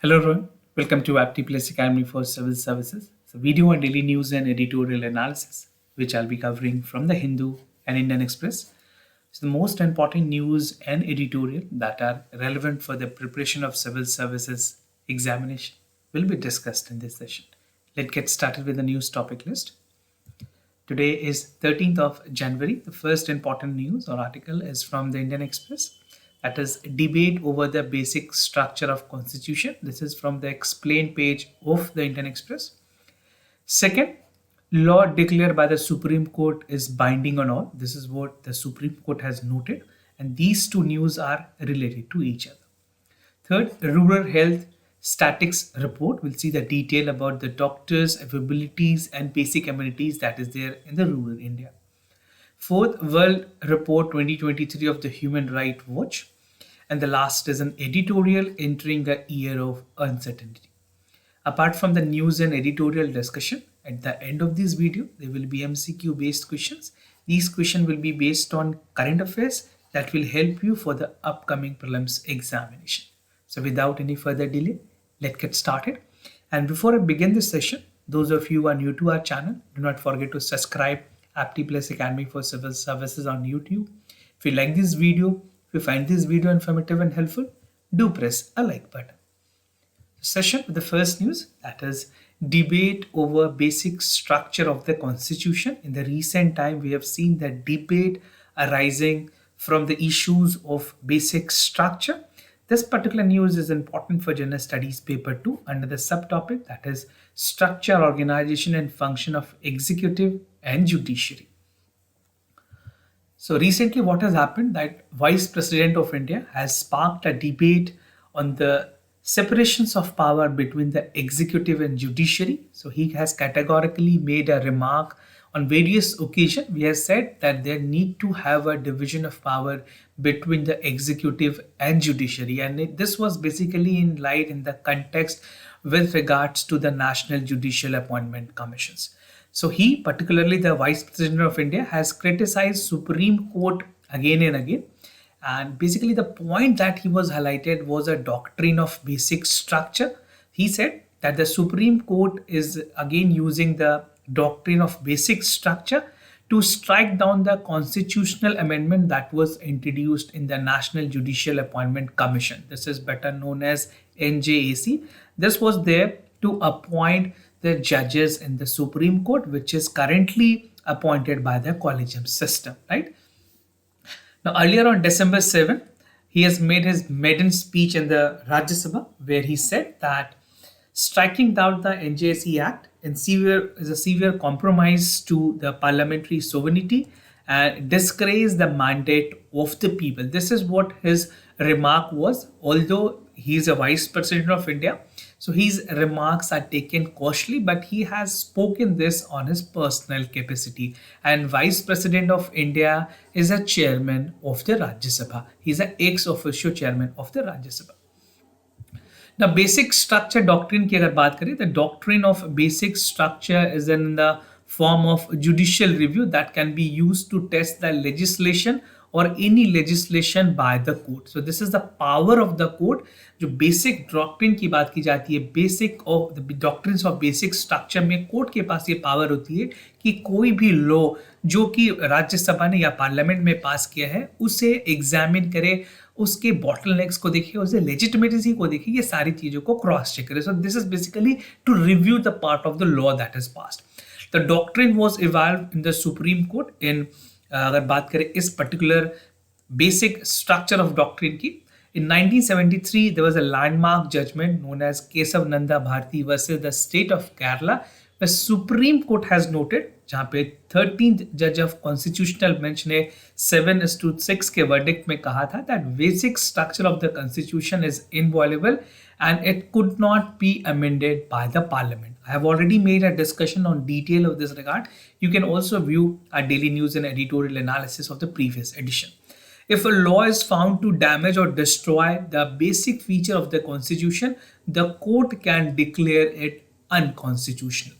Hello everyone, welcome to Apti Plus Academy for Civil Services. It's a video on daily news and editorial analysis, which I'll be covering from the Hindu and Indian Express. It's the most important news and editorial that are relevant for the preparation of civil services examination will be discussed in this session. Let's get started with the news topic list. Today is 13th of January. The first important news or article is from the Indian Express. That is debate over the basic structure of constitution. This is from the explain page of the Indian Express. Second, law declared by the Supreme Court is binding on all. This is what the Supreme Court has noted, and these two news are related to each other. Third, rural health statics report. We'll see the detail about the doctors, availabilities, and basic amenities that is there in the rural India. Fourth, World Report 2023 of the Human Rights Watch. And the last is an editorial entering a year of uncertainty. Apart from the news and editorial discussion, at the end of this video, there will be MCQ based questions. These questions will be based on current affairs that will help you for the upcoming prelims examination. So without any further delay, let's get started. And before I begin this session, those of you who are new to our channel, do not forget to subscribe Apti Plus Academy for Civil Services on YouTube. If you like this video, if you find this video informative and helpful, do press a like button. Session with the first news, that is debate over basic structure of the constitution. In the recent time, we have seen the debate arising from the issues of basic structure. This particular news is important for General Studies Paper 2 under the subtopic, that is structure, organization and function of executive and judiciary. So recently what has happened that Vice President of India has sparked a debate on the separations of power between the executive and judiciary. So he has categorically made a remark on various occasions. We have said that there need to have a division of power between the executive and judiciary, and this was basically in light in the context with regards to the National Judicial Appointment Commissions. So he, particularly the Vice President of India, has criticized Supreme Court again and again. And basically the point that he was highlighted was a doctrine of basic structure. He said that the Supreme Court is again using the doctrine of basic structure to strike down the constitutional amendment that was introduced in the National Judicial Appointment Commission. This is better known as NJAC. This was there to appoint the judges in the Supreme Court, which is currently appointed by the collegium system, right? Now, earlier on December 7, he has made his maiden speech in the Rajya Sabha, where he said that striking down the NJC Act is a severe compromise to the parliamentary sovereignty and disgrace the mandate of the people. This is what his remark was, although he is a Vice President of India. So his remarks are taken cautiously, but he has spoken this on his personal capacity. And Vice President of India is a chairman of the Rajya Sabha. He is an ex officio chairman of the Rajya Sabha. Now, basic structure doctrine की अगर बात करें, the doctrine of basic structure is in the form of judicial review that can be used to test the legislation or any legislation by the court. So this is the power of the court. जो basic doctrine की बात की जाती है, basic of the doctrines of basic structure में court के पास ये power होती है कि कोई भी लॉ जो कि राज्यसभा ने या पार्लियामेंट में पास किया है उसे एग्जामिन करे, उसके बॉटलनेक्स को देखिए, उसे लेजिटिमेसी को देखिए, ये सारी चीजों को क्रॉस चेक करे. So this is basically to review the part of the law that is passed. The doctrine was evolved in the Supreme Court in, अगर बात करें इस particular basic structure of doctrine की, in 1973 there was a landmark judgment known as Kesav Nanda Bharti versus the state of Kerala, where Supreme Court has noted, जहाँ पे 13th जज of constitutional bench ने 7-6 के वर्डिक्ट में कहा था that basic structure of the constitution is inviolable and it could not be amended by the parliament. I have already made a discussion on detail of this regard. You can also view our daily news and editorial analysis of the previous edition. If a law is found to damage or destroy the basic feature of the constitution, the court can declare it unconstitutional.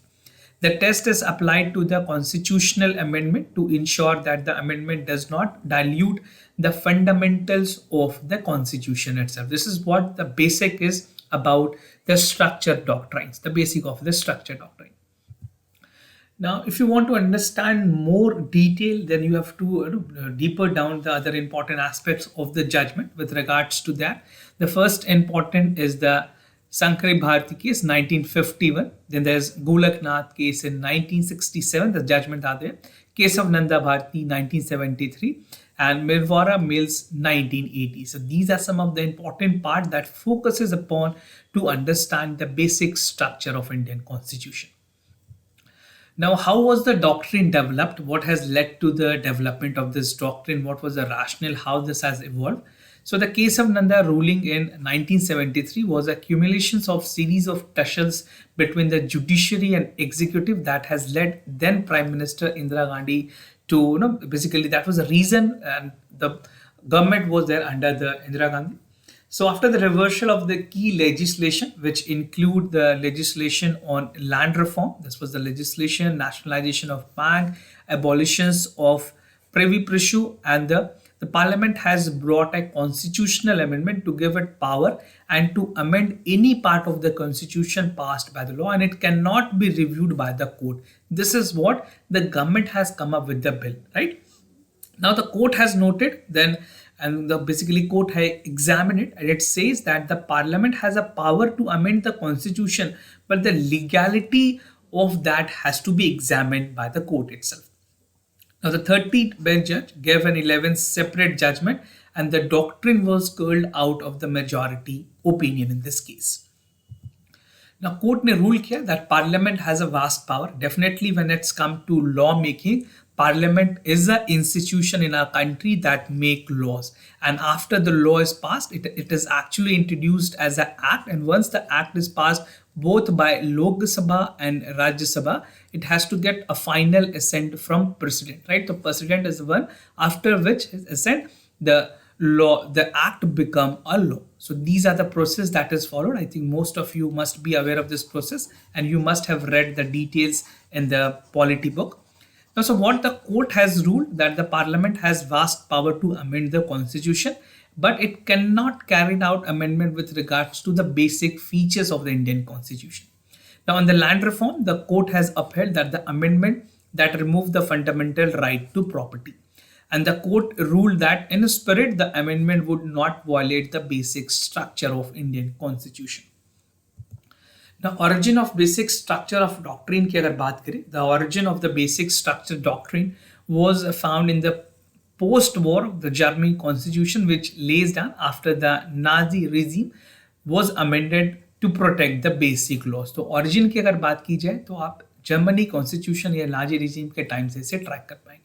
The test is applied to the constitutional amendment to ensure that the amendment does not dilute the fundamentals of the constitution itself. This is what the basic is about the structure doctrines, the basic of the structure doctrine. Now, if you want to understand more detail, then you have to deeper down the other important aspects of the judgment with regards to that. The first important is the Sankari Bharati case 1951. Then there's Golaknath case in 1967. The judgment are there. Case of Nanda Bharati 1973 and Mirwara Mills 1980. So these are some of the important part that focuses upon to understand the basic structure of Indian Constitution. Now, how was the doctrine developed? What has led to the development of this doctrine? What was the rationale? How this has evolved? So, the case of Nanda ruling in 1973 was accumulations of series of tussles between the judiciary and executive that has led then Prime Minister Indira Gandhi to, basically that was the reason, and the government was there under the Indira Gandhi. So after the reversal of the key legislation, which include the legislation on land reform, this was the legislation, nationalization of bank, abolitions of privy pursuit, and the parliament has brought a constitutional amendment to give it power and to amend any part of the constitution passed by the law, and it cannot be reviewed by the court. This is what the government has come up with the bill, right? Now the court has noted then, and the basically court has examined it, and it says that the parliament has a power to amend the constitution, but the legality of that has to be examined by the court itself. Now the 13th bench judge gave an 11th separate judgment, and the doctrine was curled out of the majority opinion in this case. Now court ने rule किया that parliament has a vast power. Definitely when it's come to law making, parliament is an institution in our country that make laws, and after the law is passed, it is actually introduced as an act, and once the act is passed both by Lok Sabha and Rajya Sabha, it has to get a final assent from president, right? The president is the one after which his assent, the act become a law. So these are the process that is followed. I think most of you must be aware of this process, and you must have read the details in the polity book. Now, so what the court has ruled that the parliament has vast power to amend the constitution, but it cannot carry out amendment with regards to the basic features of the Indian constitution. Now, on the land reform, the court has upheld that the amendment that removed the fundamental right to property. And the court ruled that in spirit, the amendment would not violate the basic structure of Indian constitution. Now, origin of basic structure of doctrine की अगर बात करें, the origin of the basic structure doctrine was found in the post-war the German constitution, which lays down after the Nazi regime was amended to protect the basic laws. तो origin की अगर बात की जाए तो आप जर्मनी कॉन्स्टिट्यूशन या Nazi regime के टाइम से इसे ट्रैक कर पाएंगे.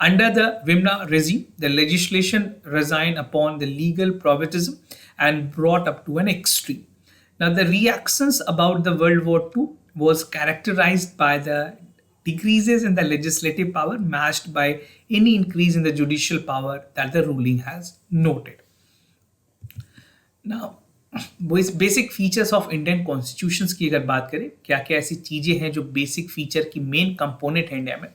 Under the Weimar regime, the legislation resigned upon the legal probabilism and brought up to an extreme. Now, the reactions about the World War II was characterized by the decreases in the legislative power matched by any increase in the judicial power that the ruling has noted. Now, basic features of Indian constitutions की अगर बात करें, क्या क्या ऐसी चीजें हैं जो बेसिक फीचर की मेन कंपोनेंट है इंडिया में.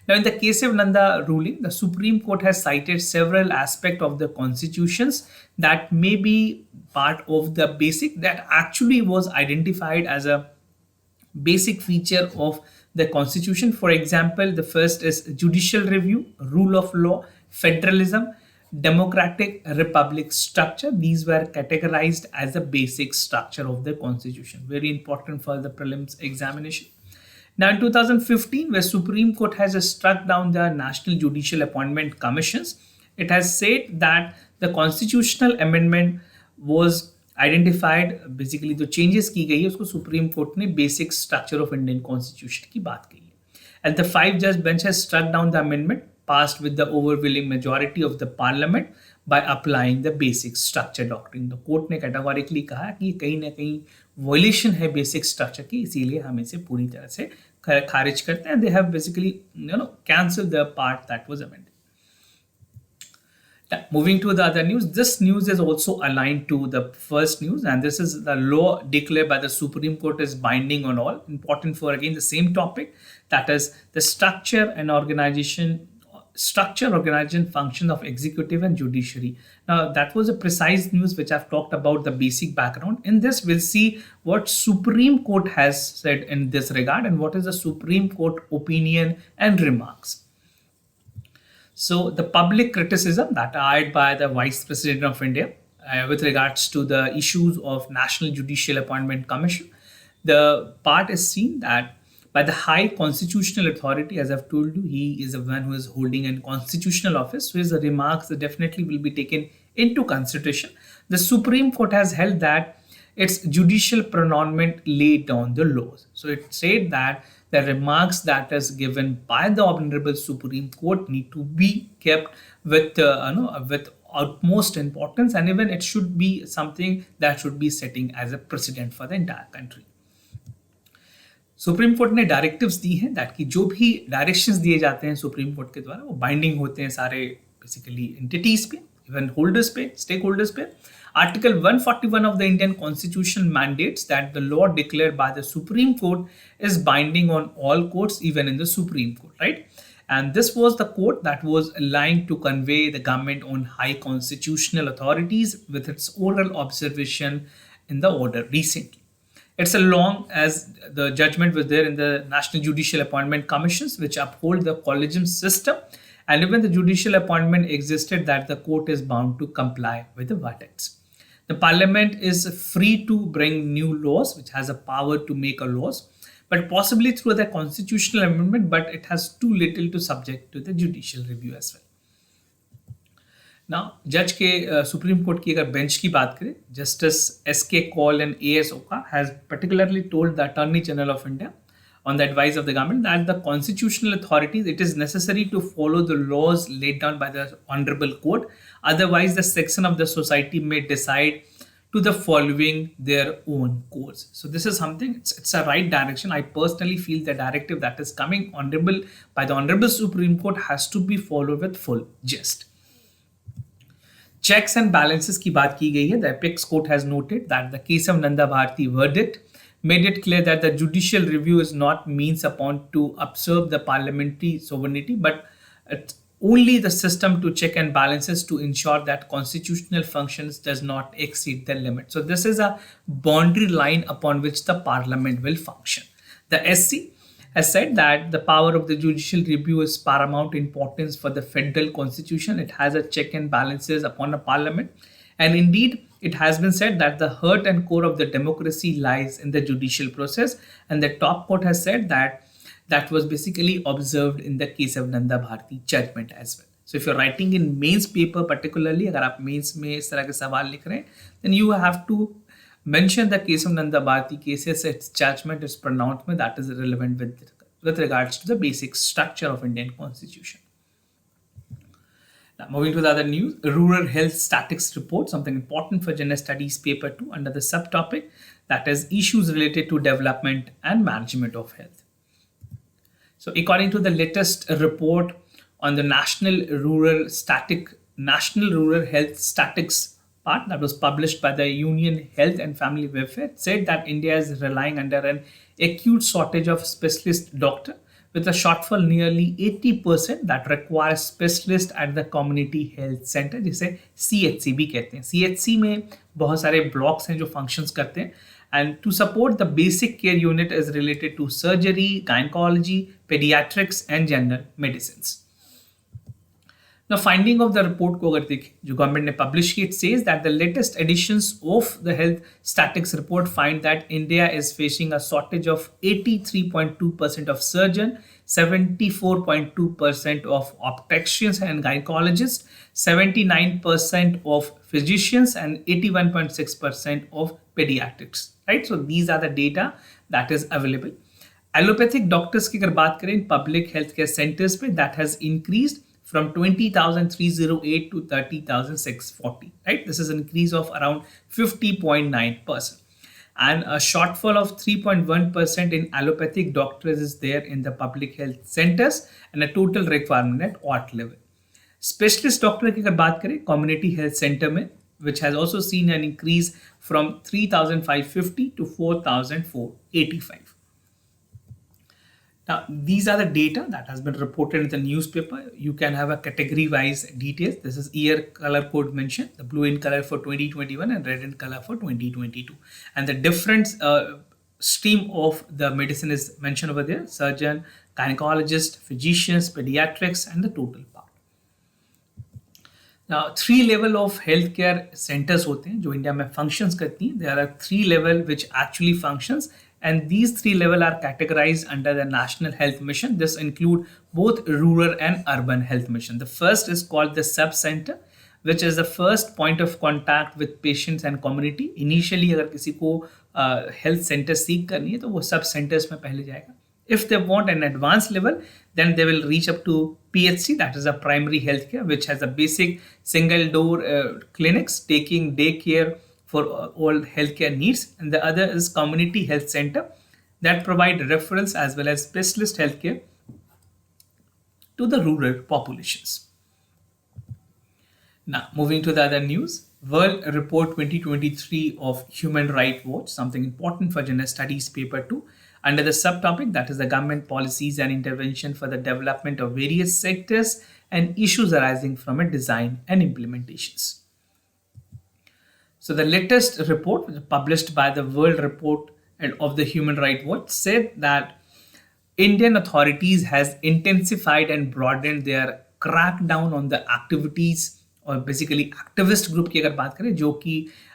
Now, in the case of Nanda ruling, the Supreme Court has cited several aspects of the constitutions that may be part of the basic that actually was identified as a basic feature of the constitution. For example, the first is judicial review, rule of law, federalism, democratic republic structure. These were categorized as the basic structure of the constitution. Very important for the prelims examination. Now, in 2015, where Supreme Court has struck down the National Judicial Appointment Commissions, it has said that the constitutional amendment was identified. Basically, जो changes की गई है उसको Supreme Court ने basic structure of Indian Constitution की बात की है. And the 5-judge bench has struck down the amendment passed with the overwhelming majority of the parliament by applying the basic structure doctrine. तो कोर्ट ने categorically कहा कि कहीं ना कहीं वॉयलेशन है बेसिक स्ट्रक्चर की, इसीलिए हम इसे पूरी तरह से खारिज करते हैं. They have basically cancel the part that was amended. Moving to the other news, this news is also aligned to the first news, and this is the law declared by the Supreme Court is binding on all. Important for again the same topic, that is the structure and organization structure, organization, function of executive and judiciary. Now, that was a precise news which I've talked about the basic background. In this, we'll see what Supreme Court has said in this regard and what is the Supreme Court opinion and remarks. So, the public criticism that are aired by the Vice President of India with regards to the issues of National Judicial Appointment Commission, the part is seen that by the high constitutional authority, as I've told you, he is the one who is holding a constitutional office. So his remarks definitely will be taken into consideration. The Supreme Court has held that its judicial pronouncement laid down the laws. So it said that the remarks that is given by the Honorable Supreme Court need to be kept with with utmost importance, and even it should be something that should be setting as a precedent for the entire country. Supreme court ने directives दी हैं that कि जो भी directions दिए जाते हैं supreme court के द्वारा वो बाइंडिंग होते हैं सारे बेसिकली एंटिटीज पे, इवन होल्डर्स पे, स्टेक होल्डर्स पे. Article 141 of the Indian Constitution mandates that the law declared by the Supreme Court is binding on all courts, even in the Supreme Court, right? And this was the court that was aligned to convey the government on high constitutional authorities with its oral observation in the order recently. It's a long as the judgment was there in the National Judicial Appointment Commissions, which uphold the collegium system, and even the judicial appointment existed that the court is bound to comply with the verdicts. The parliament is free to bring new laws, which has a power to make a laws, but possibly through the constitutional amendment, but it has too little to subject to the judicial review as well. Now, जज के supreme court की अगर bench की बात करें, justice SK Kaul and AS Oka has particularly told the Attorney General of India on the advice of the government that the constitutional authorities, it is necessary to follow the laws laid down by the honorable court. Otherwise, the section of the society may decide to the following their own course. So this is something, it's a right direction. I personally feel the directive that is coming by the Honorable Supreme Court has to be followed with full gist. Checks and balances की बात की गई है. The apex court has noted that the case of Nanda Bharati verdict made it clear that the judicial review is not means upon to observe the parliamentary sovereignty, but it's only the system to check and balances to ensure that constitutional functions does not exceed the limit. So this is a boundary line upon which the parliament will function. The SC has said that the power of the judicial review is paramount importance for the federal constitution. It has a check and balances upon a parliament. And indeed, it has been said that the heart and core of the democracy lies in the judicial process. And the top court has said that that was basically observed in the case of Nanda Bharati judgment as well. So if you're writing in mains paper particularly, अगर आप mains में इस तरह के सवाल लिख रहे हैं, then you have to mention the case of Nanda Bharati cases, its judgment, its pronouncement that is relevant with regards to the basic structure of Indian Constitution. Now, moving to the other news, Rural Health Statistics Report, something important for General Studies Paper 2 under the subtopic that is issues related to development and management of health. So according to the latest report on the National Rural Health Statistics part that was published by the Union Health and Family Welfare, said that India is relying under an acute shortage of specialist doctor with a shortfall nearly 80% that requires specialist at the community health center, जिसे CHC भी कहते हैं. CHC में बहुत सारे blocks हैं जो functions करते हैं, and to support the basic care unit is related to surgery, gynecology, pediatrics and general medicines. The finding of the report को अगर देखें जो गवर्नमेंट ने पब्लिश की, it says that the latest editions of the health statistics report find that India is facing a shortage of 83.2% of surgeon, 74.2% of obstetricians and gynecologists, 79% of physicians and 81.6% of pediatrics. Right? So these are the data that is available. Allopathic doctors की अगर बात करें public healthcare centers पे, that has increased from 20,308 to 30,640, right? This is an increase of around 50.9%. And a shortfall of 3.1% in allopathic doctors is there in the public health centers and a total requirement at OT level. Specialist doctor की अगर बात करें community health center में, which has also seen an increase from 3,550 to 4,485. Now, these are the data that has been reported in the newspaper. You can have a category-wise details. This is year color code mentioned, the blue in color for 2021 and red in color for 2022. And the different stream of the medicine is mentioned over there: surgeon, gynecologist, physicians, pediatrics, and the total part. Now, 3 level of healthcare centers होते हैं जो India में functions करती हैं. There are 3 level which actually functions, and these 3 level are categorized under the National Health Mission. This include both rural and urban health mission. The first is called the sub center, which is the first point of contact with patients and community. Initially अगर किसी को health center seek करनी है तो वो sub centers में पहले जाएगा. If they want an advanced level, then they will reach up to PHC, that is a primary healthcare, which has a basic single door clinics taking day care for all healthcare needs. And the other is community health center that provide referrals as well as specialist healthcare to the rural populations. Now, moving to the other news, World Report 2023 of Human Rights Watch, something important for General Studies Paper 2, under the subtopic that is the government policies and intervention for the development of various sectors and issues arising from a design and implementations. So the latest report published by the World Report of the Human Rights Watch said that Indian authorities has intensified and broadened their crackdown on the activities और basically activist group की अगर बात करें जो कि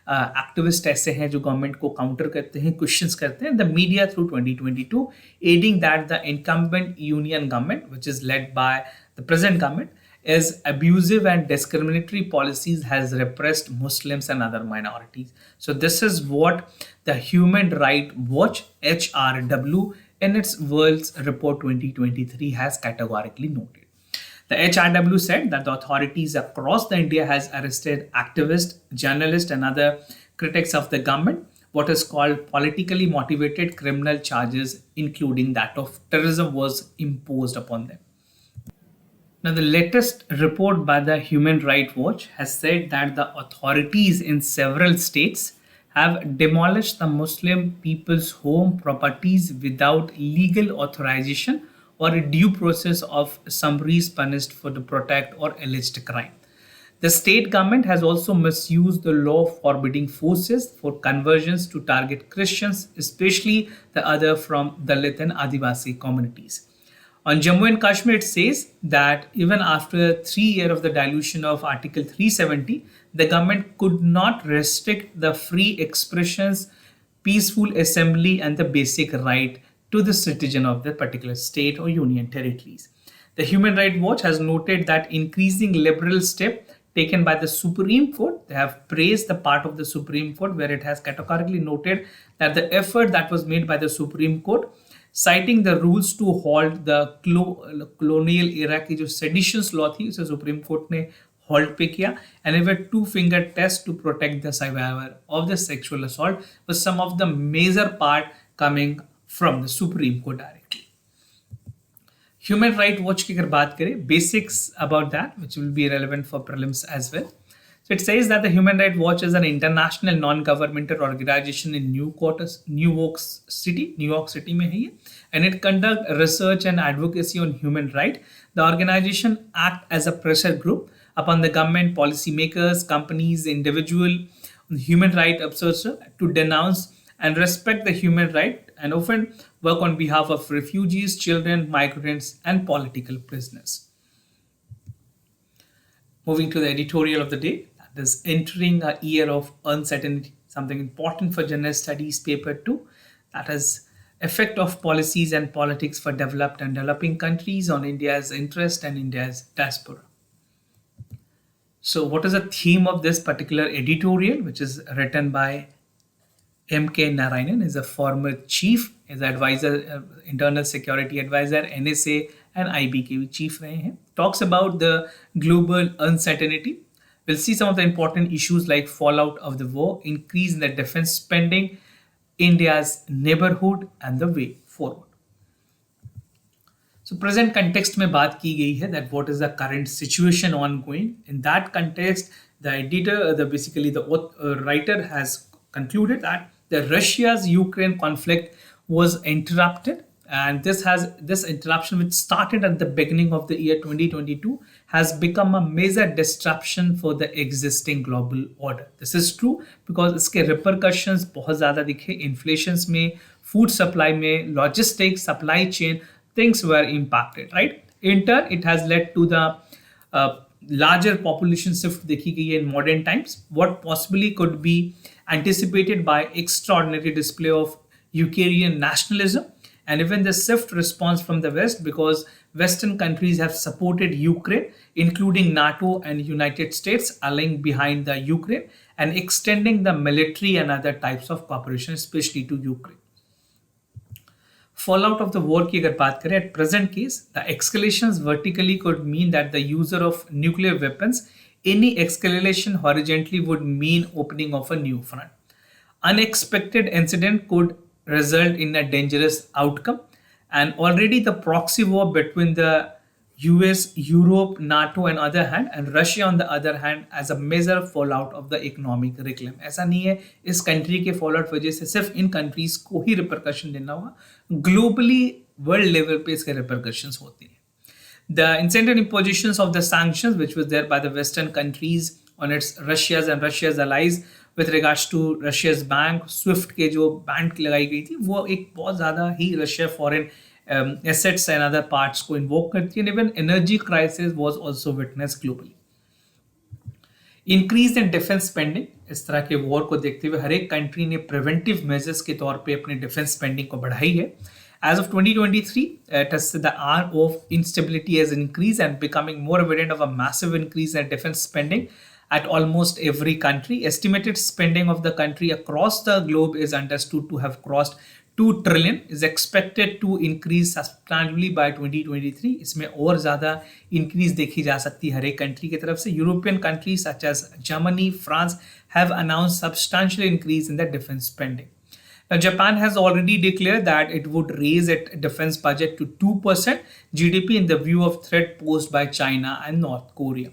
activist ऐसे हैं जो गवर्नमेंट को काउंटर करते हैं, क्वेश्चंस करते हैं, the media through 2022 adding that the incumbent union government which is led by the present government is abusive and discriminatory policies has repressed Muslims and other minorities. So this is what the Human Rights Watch HRW in its World Report 2023 has categorically noted. The HRW said that the authorities across the India has arrested activists, journalists, and other critics of the government, what is called politically motivated criminal charges, including that of terrorism, was imposed upon them. Now, the latest report by the Human Rights Watch has said that the authorities in several states have demolished the Muslim people's home properties without legal authorization or a due process of summaries punished for the protect or alleged crime. The state government has also misused the law forbidding forces for conversions to target Christians, especially the other from Dalit and Adivasi communities. On Jammu and Kashmir, it says that even after 3 years of the dilution of Article 370, the government could not restrict the free expressions, peaceful assembly, and the basic right to the citizen of the particular state or union territories. The Human Rights Watch has noted that increasing liberal step taken by the Supreme Court, they have praised the part of the Supreme Court where it has categorically noted that the effort that was made by the Supreme Court, citing the rules to halt the colonial era की जो seditions law थी उसे Supreme Court ने halt पे किया, and even 2-finger test to protect the survivor of the sexual assault was some of the major part coming from the Supreme Court directly. Human Rights Watch की अगर बात करें, basics about that which will be relevant for prelims as well. So it says that the Human Rights Watch is an international non-governmental organization in New York City में है ये, and it conduct research and advocacy on human rights. The organization act as a pressure group upon the government, policymakers, companies, individual human rights observers to denounce and respect the human right and often work on behalf of refugees, children, migrants, and political prisoners. Moving to the editorial of the day, that is entering a year of uncertainty, something important for General Studies Paper 2, that is effect of policies and politics for developed and developing countries on India's interest and India's diaspora. So what is the theme of this particular editorial, which is written by M.K. Narayanan, is a former chief, is advisor, internal security advisor, NSA and IB के भी chief रहे हैं. Talks about the global uncertainty. We'll see some of the important issues like fallout of the war, increase in the defense spending, India's neighborhood and the way forward. So present context में बात की गई है that what is the current situation ongoing. In that context, the editor, the writer has concluded that the Russia's Ukraine conflict was interrupted And this interruption, which started at the beginning of the year 2022, has become a major disruption for the existing global order. This is true because इसके repercussions बहुत ज़्यादा दिखे, inflations में, food supply में, logistics, supply chain, things were impacted, right? In turn, it has led to the larger population shift देखी गई है in modern times. What possibly could be anticipated by extraordinary display of Ukrainian nationalism, and even the swift response from the West, because Western countries have supported Ukraine, including NATO and United States, allying behind the Ukraine and extending the military and other types of cooperation, especially to Ukraine. Fallout of the war की अगर बात करें, at present case, the escalations vertically could mean that the user of nuclear weapons, any escalation horizontally would mean opening of a new front. Unexpected incident could result in a dangerous outcome, and already the proxy war between the US, Europe, NATO on other hand, and Russia on the other hand, as a major fallout of the economic reclaim. ऐसा नहीं है इस country के fallout वजह से सिर्फ इन countries को ही repercussion देना होगा, ग्लोबली वर्ल्ड लेवल पे इसके रिपरकशंस होते हैं. The intended impositions of the sanctions, which was there by the Western countries on its Russia's allies with regards to Russia's bank, SWIFT के जो बैंक लगाई गई थी, वो एक बहुत ज़्यादा ही Russia foreign assets and other parts को invoke करती है. And even energy crisis was also witnessed globally. Increase in defense spending, इस तरह के वॉर को देखते हुए हर एक कंट्री ने प्रिवेंटिव मेजर्स के तौर पे अपने डिफेंस स्पेंडिंग को बढ़ाई है. As of 2023, the arc of instability has increased and becoming more evident of a massive increase in defense spending at almost every country. Estimated spending of the country across the globe is understood to have crossed 2 trillion, is expected to increase substantially by 2023. इसमें और ज़्यादा increase देखी जा सकती है हर एक country की तरफ से. European countries such as Germany, France have announced substantial increase in their defense spending. Now, Japan has already declared that it would raise its defense budget to 2% GDP in the view of threat posed by China and North Korea.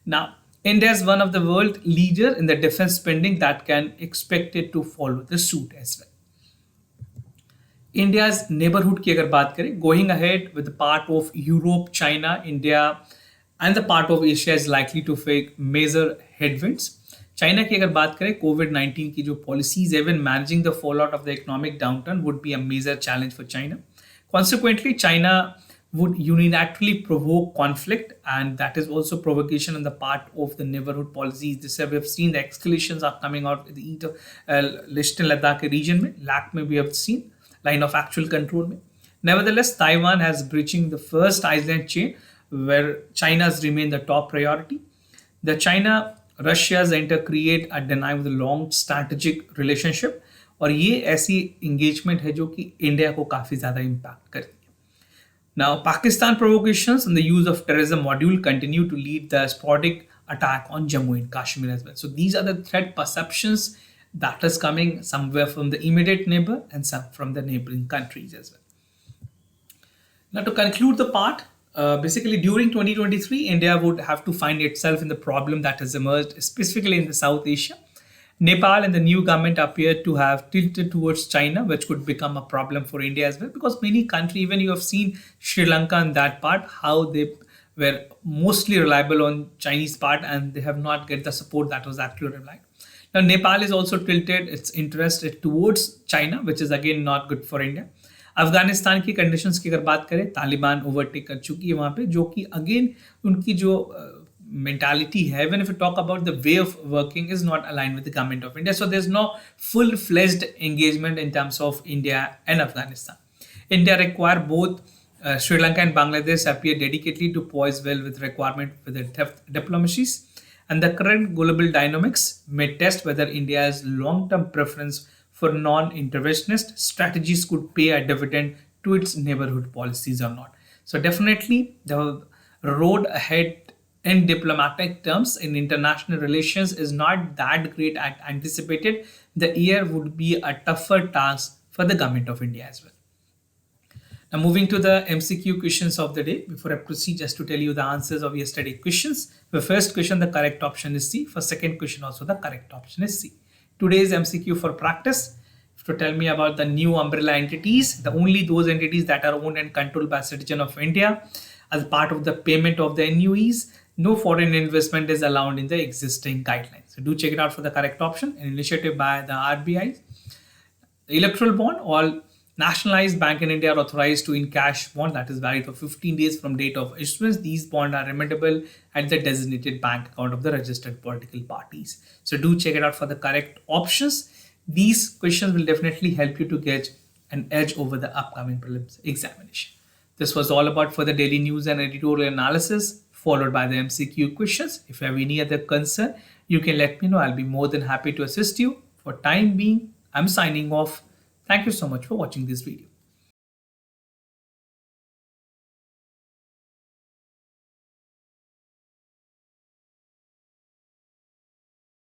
Now, India is one of the world leaders in the defense spending that can expect it to follow the suit as well. India's neighborhood की अगर बात करें, going ahead with the part of Europe, China, India and the part of Asia is likely to face major headwinds. China की अगर बात करें, कोविड-19 की जो policies even managing the fallout of the economic downturn would be a major challenge for China. Consequently, China would unilaterally provoke conflict, and that is also provocation on the part of the neighborhood policies. This we have seen the escalations are coming out in the Eastern Ladakh region में, LAC में we have seen line of actual control में. Nevertheless, Taiwan has breaching the first island chain where China's remain the top priority. The China Russia's enter create a deny with a long strategic relationship, और ये ऐसी engagement है जो कि India को काफी ज्यादा impact करती है. Now, Pakistan provocations and the use of terrorism module continue to lead the sporadic attack on Jammu and Kashmir as well. So these are the threat perceptions that is coming somewhere from the immediate neighbor and some from the neighboring countries as well. Now, to conclude the part, basically during 2023, India would have to find itself in the problem that has emerged, specifically in the South Asia. Nepal and the new government appear to have tilted towards China, which could become a problem for India as well, because many countries, even you have seen Sri Lanka in that part, how they were mostly reliable on Chinese part and they have not get the support that was actually relied. Now, Nepal is also tilted its interest towards China, which is again not good for India. Afghanistan की conditions की अगर बात करें, Taliban overtake कर चुकी है वहाँ पे, जो कि अगेन उनकी जो mentality है, when if we talk about the way of working is not aligned with the government of India. So there's no full-fledged engagement in terms of India and Afghanistan. India require both Sri Lanka and Bangladesh appear dedicatedly to poise well with requirement for the diplomacies, and the current global dynamics may test whether India's long-term preference for non-interventionist strategies could pay a dividend to its neighborhood policies or not. So definitely the road ahead in diplomatic terms in international relations is not that great as anticipated. The year would be a tougher task for the government of India as well. Now, moving to the MCQ questions of the day. Before I proceed, just to tell you the answers of yesterday's questions. For first question, the correct option is C. For second question, also the correct option is C. Today's MCQ for practice. to tell me about the new umbrella entities, the only those entities that are owned and controlled by citizen of India. As part of the payment of the NUEs, no foreign investment is allowed in the existing guidelines. So do check it out for the correct option, an initiative by the RBI. The electoral bond, all nationalized bank in India are authorized to encash bond that is valid for 15 days from date of issuance. These bonds are remittable at the designated bank account of the registered political parties. So do check it out for the correct options. These questions will definitely help you to get an edge over the upcoming prelims examination. This was all about for the daily news and editorial analysis, followed by the MCQ questions. If you have any other concern, you can let me know. I'll be more than happy to assist you. For time being, I'm signing off. Thank you so much for watching this video.